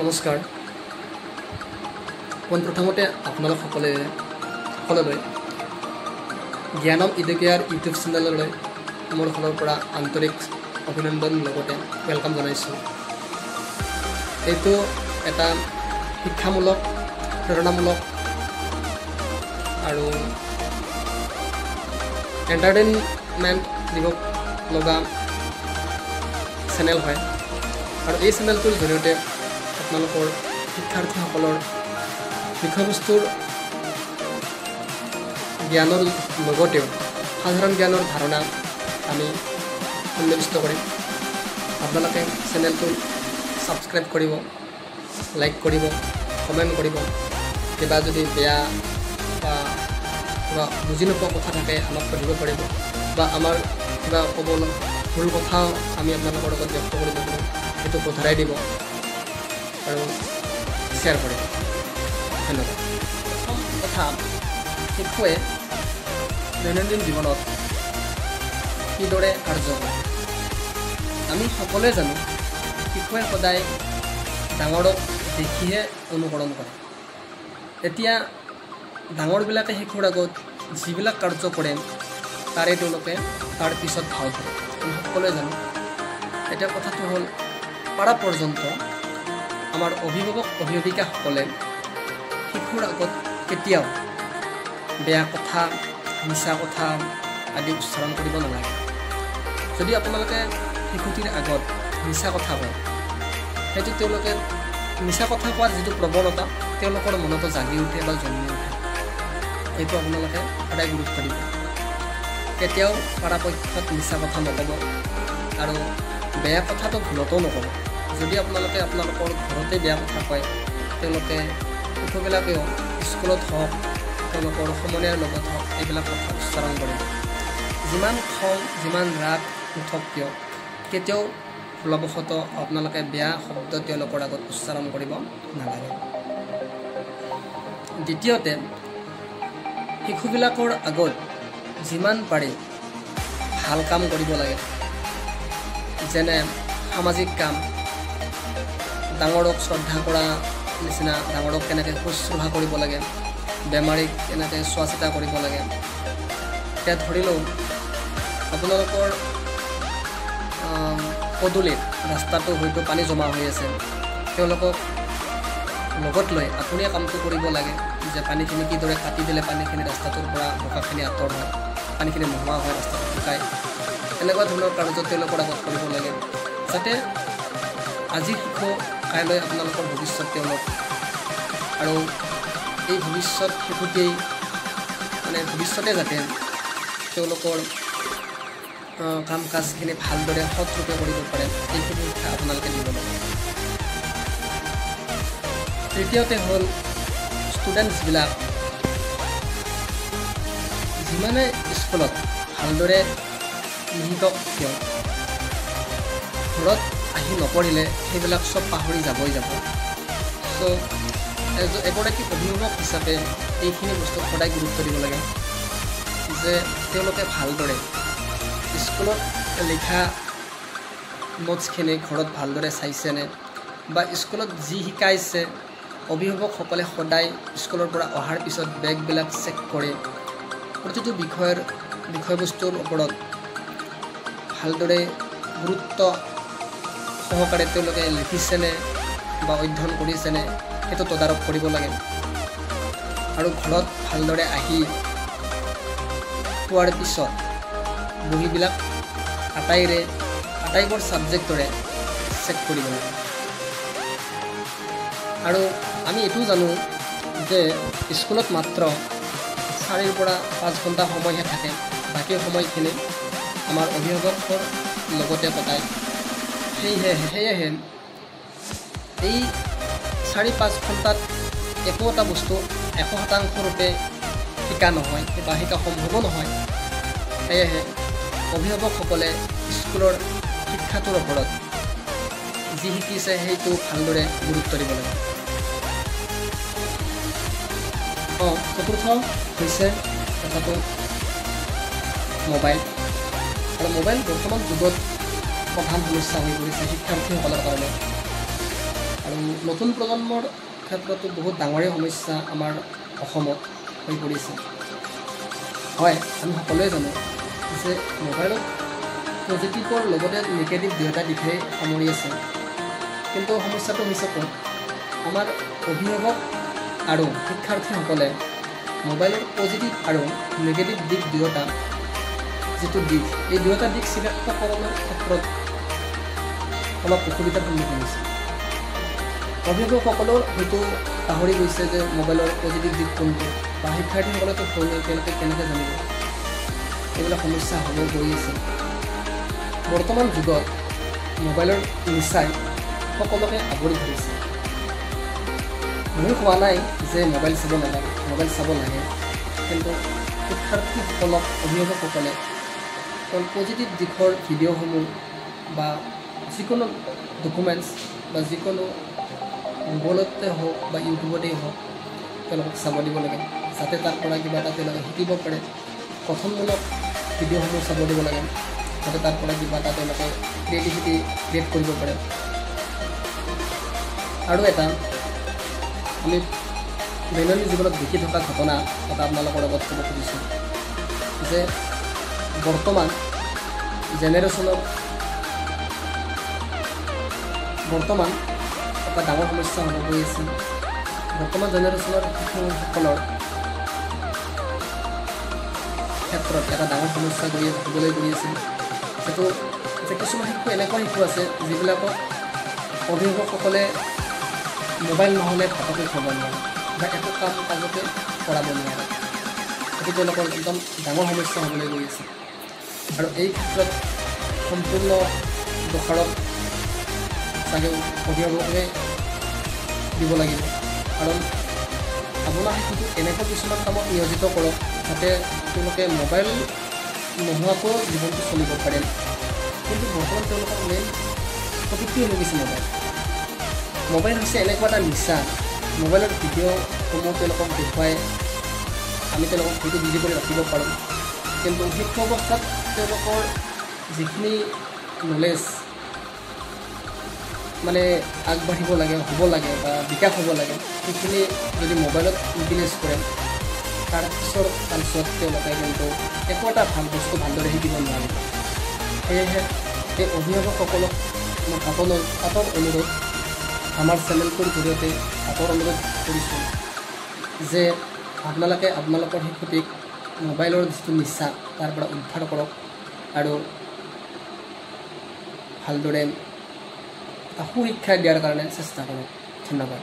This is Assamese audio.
নমস্কাৰ পোনপ্ৰথমতে আপোনালোক সকলোলৈ জ্ঞানম ইডুকেয়াৰ ইউটিউব চেনেললৈ মোৰ ফালৰ পৰা আন্তৰিক অভিনন্দন লগতে ৱেলকাম জনাইছোঁ। এইটো এটা শিক্ষামূলক প্ৰেৰণামূলক আৰু এণ্টাৰটেইনমেণ্ট দিব লগা চেনেল হয় আৰু এই চেনেলটোৰ জৰিয়তে আপোনালোকৰ শিক্ষাৰ্থীসকলৰ বিষয়বস্তুৰ জ্ঞানৰ লগতেও সাধাৰণ জ্ঞানৰ ধাৰণা আমি সন্নিৱিষ্ট কৰিম। আপোনালোকে চেনেলটো ছাবস্ক্ৰাইব কৰিব, লাইক কৰিব, কমেণ্ট কৰিব। কিবা যদি বেয়া বা কিবা বুজি নোপোৱা কথা থাকে আমাক সুধিব পাৰিব বা আমাৰ কিবা ক'ব ভুল কথাও আমি আপোনালোকৰ লগত ব্যক্ত কৰিব পাৰোঁ, সেইটো শুধৰাই দিব আৰু শ্বেয়াৰ কৰিব। ধন্যবাদ। প্ৰথম কথা, শিশুৱে দৈনন্দিন জীৱনত কিদৰে কাৰ্য কৰে। আমি সকলোৱে জানো শিশুৱে সদায় ডাঙৰক দেখিহে অনুকৰণ কৰে। এতিয়া ডাঙৰবিলাকে শিশুৰ আগত যিবিলাক কাৰ্য কৰে তাৰে তেওঁলোকে তাৰ পিছত ভাও ধৰে, আমি সকলোৱে জানো। এতিয়া কথাটো হ'ল, পাৰা পৰ্যন্ত আমাৰ অভিভাৱক অভিভাৱিকাসকলে শিশুৰ আগত কেতিয়াও বেয়া কথা, মিছা কথা আদি উচ্চাৰণ কৰিব নালাগে। যদি আপোনালোকে শিশুটিৰ আগত মিছা কথা কয়, সেইটো তেওঁলোকে মিছা কথা কোৱাৰ যিটো প্ৰৱণতা তেওঁলোকৰ মনতো জাগি উঠে বা জন্মি উঠে, সেইটো আপোনালোকে সদায় গুৰুত্ব দিব। কেতিয়াও পৰাপক্ষত মিছা কথা নক'ব আৰু বেয়া কথাটো ভুলতো নক'ব। যদি আপোনালোকে আপোনালোকৰ ঘৰতে বেয়া কথা কয়, তেওঁলোকে শিশুবিলাকেও স্কুলত হওক, তেওঁলোকৰ সমনীয়াৰ লগত হওক, এইবিলাক কথা উচ্চাৰণ কৰিব। যিমান খং, যিমান ৰাগ নুঠক কিয়, কেতিয়াও ভুলবশতঃ আপোনালোকে বেয়া শব্দ তেওঁলোকৰ আগত উচ্চাৰণ কৰিব নালাগে। দ্বিতীয়তে, শিশুবিলাকৰ আগত যিমান পাৰি ভাল কাম কৰিব লাগে, যেনে সামাজিক কাম, ডাঙৰক শ্ৰদ্ধা কৰা নিচিনা, ডাঙৰক কেনেকৈ শুশ্ৰূষা কৰিব লাগে, বেমাৰীক কেনেকৈ চোৱা চিতা কৰিব লাগে। এতিয়া ধৰি লওঁ আপোনালোকৰ পদূলিত ৰাস্তাটো হয়তো পানী জমা হৈ আছে, তেওঁলোকক লগত লৈ আপুনিয়ে কামটো কৰিব লাগে যে পানীখিনি কিদৰে কাটি দিলে পানীখিনি ৰাস্তাটোৰ পৰা বোকাখিনি আঁতৰ হয়, পানীখিনি নোহোৱা হয়, ৰাস্তাটো শুকায়। এনেকুৱা ধৰণৰ কাৰ্য তেওঁলোকৰ আগত কৰিব লাগে, যাতে আজি শিশু কাইলৈ আপোনালোকৰ ভৱিষ্যত তেওঁলোক, আৰু এই ভৱিষ্যত শিশুটিয়েই ভৱিষ্যতে যাতে তেওঁলোকৰ কাম কাজখিনি ভালদৰে সৎৰূপে কৰিব পাৰে, এইখিনি শিক্ষা আপোনালোকে দিব লাগে। তৃতীয়তে হ'ল, ষ্টুডেণ্টছবিলাক যিমানে স্কুলত ভালদৰে নিশিকক কিয়, ঘৰত আহি নপঢ়িলে সেইবিলাক চব পাহৰি যাবই যাব। চ' এগৰাকী অভিভাৱক হিচাপে এইখিনি বস্তুত সদায় গুৰুত্ব দিব লাগে যে তেওঁলোকে ভালদৰে স্কুলত লিখা নোটছখিনি ঘৰত ভালদৰে চাইছেনে, বা স্কুলত যি শিকাইছে অভিভাৱকসকলে সদায় স্কুলৰ পৰা অহাৰ পিছত বেগবিলাক চেক কৰি প্ৰতিটো বিষয়বস্তুৰ ওপৰত ভালদৰে গুৰুত্ব সহকাৰে তেওঁলোকে লিখিছেনে বা অধ্যয়ন কৰিছেনে সেইটো তদাৰক কৰিব লাগে। আৰু ঘৰত ভালদৰে আহি পোৱাৰ পিছত বহীবিলাক আটাইবোৰ ছাবজেক্টৰে চেক কৰিব লাগে। আৰু আমি এইটোও জানো যে স্কুলত মাত্ৰ 4 পৰা 5 ঘণ্টা সময়হে থাকে, বাকী সময়খিনি আমাৰ অভিভাৱকৰ লগতে কটায়। সেয়েহে এই 4-5 ঘণ্টাত একো এটা বস্তু 100% ৰূপে শিকা নহয় বা শিকা সম্ভৱ নহয়। সেয়েহে অভিভাৱকসকলে স্কুলৰ শিক্ষাটোৰ ওপৰত যি শিকিছে সেইটো ভালদৰে গুৰুত্ব দিব লাগে। চতুৰ্থ হৈছে কথাটো মোবাইল। আৰু মোবাইল বৰ্তমান যুগত প্ৰধান সমস্যা হৈ পৰিছে শিক্ষাৰ্থীসকলৰ কাৰণে। আৰু নতুন প্ৰজন্মৰ ক্ষেত্ৰতো বহুত ডাঙৰেই সমস্যা আমাৰ অসমত হৈ পৰিছে। হয়, আমি সকলোৱে জানো যে মোবাইলত পজিটিভৰ লগতে নিগেটিভ দুয়োটা দিশে সামৰি আছে। কিন্তু সমস্যাটো হৈছে ক'ত আমাৰ অভিভাৱক আৰু শিক্ষাৰ্থীসকলে মোবাইলৰ পজিটিভ আৰু নিগেটিভ দিশ দুয়োটা যিটো দিশ এই দুয়োটা দিশ চিনাক্তকৰণৰ ক্ষেত্ৰত অলপ অসুবিধাৰ সন্মুখীন হৈছে। অভিভাৱকসকলেও হয়তো পাহৰি গৈছে যে মোবাইলৰ পজিটিভ দিশ কোনটো, বা শিক্ষাৰ্থীসকলেতো তেওঁলোকে কেনেকৈ জানিব। এইবিলাক সমস্যা হ'ব গৈ আছে। বৰ্তমান যুগত মোবাইলৰ নিচাই সকলোকে আৱৰি ধৰিছে। মই কোৱা নাই যে মোবাইল চাব নালাগে, মোবাইল চাব লাগে, কিন্তু শিক্ষাৰ্থীসকলক অভিভাৱকসকলে পজিটিভ দিশৰ ভিডিঅ'সমূহ বা যিকোনো ডকুমেণ্টছ বা যিকোনো গুগলতে হওক বা ইউটিউবতেই হওক তেওঁলোকক চাব দিব লাগে, যাতে তাৰ পৰা কিবা এটা তেওঁলোকে শিকিব পাৰে। গঠনমূলক ভিডিঅ'সমূহ চাব দিব লাগে, যাতে তাৰ পৰা কিবা এটা তেওঁলোকে ক্ৰিয়েটিভিটি ক্ৰিয়েট কৰিব পাৰে। আৰু এটা আমি দৈনন্দিন জীৱনত দেখি থকা ঘটনা এটা আপোনালোকৰ আগত ক'ব খুজিছোঁ যে বৰ্তমান এটা ডাঙৰ সমস্যা হ'ব গৈ আছে। বৰ্তমান জেনেৰেশ্যনৰ শিশুসকলৰ ক্ষেত্ৰত এটা ডাঙৰ সমস্যা হ'বলৈ গৈ আছে। সেইটো যে কিছুমান শিশু এনেকুৱা শিশু আছে যিবিলাকক অভিভাৱকসকলে মোবাইল নহ'লে ভাতকে খাব নোৱাৰে বা একো কাম কাজতে কৰাব নোৱাৰে। সেইটো তেওঁলোকৰ একদম ডাঙৰ সমস্যা হ'বলৈ গৈ আছে। আৰু এই ক্ষেত্ৰত সম্পূৰ্ণ দোষাৰোপ চাগে অভিভাৱকে দিব লাগিব। কাৰণ আপোনাৰ শিশুটোক এনেকুৱা কিছুমান কামত নিয়োজিত কৰক যাতে তেওঁলোকে মোবাইল নোহোৱাকৈ জীৱনটো চলিব পাৰে। কিন্তু বৰ্তমান তেওঁলোকৰ মেইন টপিকটোৱে হৈ গৈছে মোবাইল। মোবাইল হৈছে এনেকুৱা এটা নিচা। মোবাইলৰ ভিডিঅ'সমূহ তেওঁলোকক দেখুৱাই আমি তেওঁলোকক হয়তো বিজি কৰি ৰাখিব পাৰোঁ, কিন্তু শিশু অৱস্থাত তেওঁলোকৰ যিখিনি নলেজ মানে আগবাঢ়িব লাগে, হ'ব লাগে বা বিকাশ হ'ব লাগে, সেইখিনি যদি মোবাইলত ইউটিলাইজ কৰে তাৰ পিছৰ কালচোৱাত তেওঁলোকে কিন্তু একো এটা ভাল বস্তু ভালদৰে শিকিব নোৱাৰিব। সেয়েহে এই অভিভাৱকসকলক মই আঁতৰ অনুৰোধ, আমাৰ চেনেলটোৰ জৰিয়তে আঁতৰ অনুৰোধ কৰিছোঁ যে আপোনালোকে আপোনালোকৰ শিশুটিক মোবাইলৰ যিটো নিচা তাৰ পৰা উদ্ধাৰ কৰক আৰু ভালদৰে সুশিক্ষা দিয়াৰ কাৰণে চেষ্টা কৰক। ধন্যবাদ।